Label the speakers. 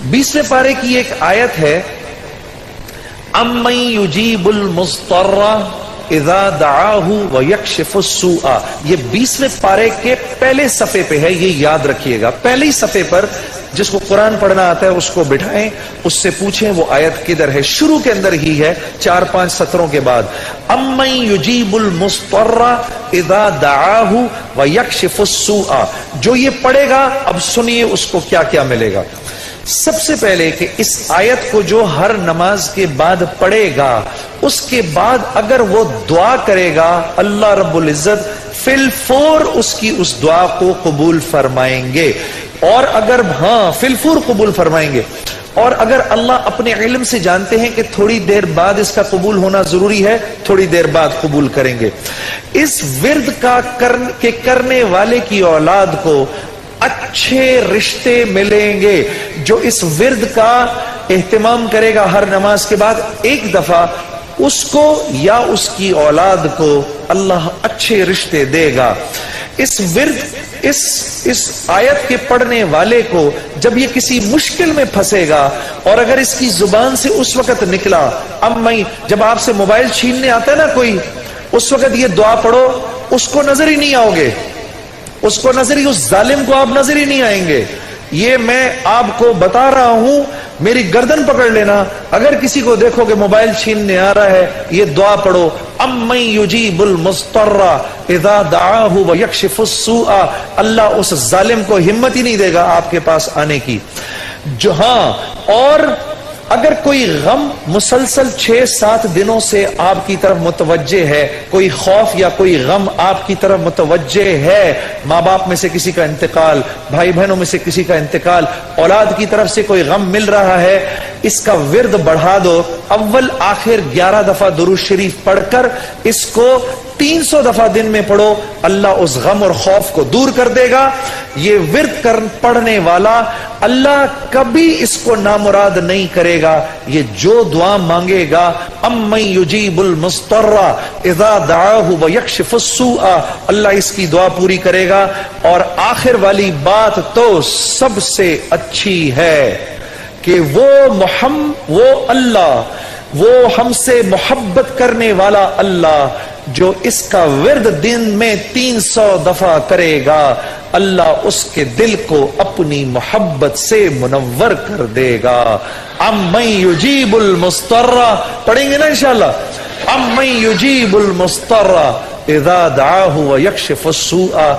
Speaker 1: 20वें पारे की एक आयत है, अम्मन युजीबुल मुस्तर्रा इज़ा दआहु व यक्शिफुस सूआ। ये 20वें पारे के पहले सफ़े पे है, ये याद रखिएगा। पहले ही सफ़े पर जिसको कुरान पढ़ना आता है उसको बिठाएं, उससे पूछें वो आयत किधर है। शुरू के अंदर ही है, 4-5 सत्रों के बाद। अम्मन युजीबुल मुस्तर्रा इज़ा दआहु व यक्शिफुस सूआ। जो ये पढ़ेगा, अब सुनिए उसको क्या क्या मिलेगा। सबसे पहले कि इस आयत को जो हर नमाज के बाद पढ़ेगा, उसके बाद अगर वो दुआ करेगा, अल्लाह रब्बुल इज्जत फिलफोर उसकी उस दुआ को कबूल फरमाएंगे। और अगर फिलफोर कबूल फरमाएंगे। और अगर अल्लाह अपने इल्म से जानते हैं कि थोड़ी देर बाद इसका कबूल होना जरूरी है, थोड़ी देर बाद कबूल करेंगे। इस विर्द का करने वाले की औलाद को अच्छे रिश्ते मिलेंगे। जो इस विर्द का एहतमाम करेगा हर नमाज के बाद एक दफा, उसको या उसकी औलाद को अल्लाह अच्छे रिश्ते देगा। इस विर्द इस आयत के पढ़ने वाले को जब ये किसी मुश्किल में फंसेगा, और अगर इसकी जुबान से उस वक्त निकला, जब आपसे मोबाइल छीनने आता है ना कोई, उस वक्त ये दुआ पढ़ो, उसको नजर ही नहीं आओगे, उसको नजर ही, उस जालिम को आप नजर ही नहीं आएंगे। ये मैं आपको बता रहा हूं, मेरी गर्दन पकड़ लेना। अगर किसी को देखोगे मोबाइल छीनने आ रहा है, ये दुआ पढ़ो, अम्मन युजीबुल मुस्तर्रा इज़ा दआहु व यक्शिफुस सूआ। अल्लाह उस जालिम को हिम्मत ही नहीं देगा आपके पास आने की। और अगर कोई गम मुसलसल 6-7 दिनों से आपकी तरफ मुतवज्जे है, कोई खौफ या कोई गम आपकी तरफ मुतवज्जे है, माँ बाप में से किसी का इंतकाल, भाई बहनों में से किसी का इंतकाल, औलाद की तरफ से कोई गम मिल रहा है, इसका विर्द बढ़ा दो। अव्वल आखिर 11 दफा दुरूद शरीफ पढ़कर इसको 300 दफा दिन में पढ़ो, अल्लाह उस गम और खौफ को दूर कर देगा। ये विर्द पढ़ने वाला अल्लाह कभी इसको नामुराद नहीं करेगा। ये जो दुआ मांगेगा, अम्मन युजीबुल मुस्तर्रा इज़ा दआहु व यक्शिफुस सूआ, अल्लाह इसकी दुआ पूरी करेगा। और आखिर वाली बात तो सबसे अच्छी है कि वो अल्लाह, वो हमसे मोहब्बत करने वाला अल्लाह, जो इसका विर्द दिन में 300 दफा करेगा, अल्लाह उसके दिल को अपनी मोहब्बत से मुनव्वर कर देगा। अम्मन युजीबुल मुस्तर्रा, पढ़ेंगे ना इंशाअल्लाह। अम्मन युजीबुल मुस्तर्रा इज़ा दआहु व यक्शिफुस सूआ,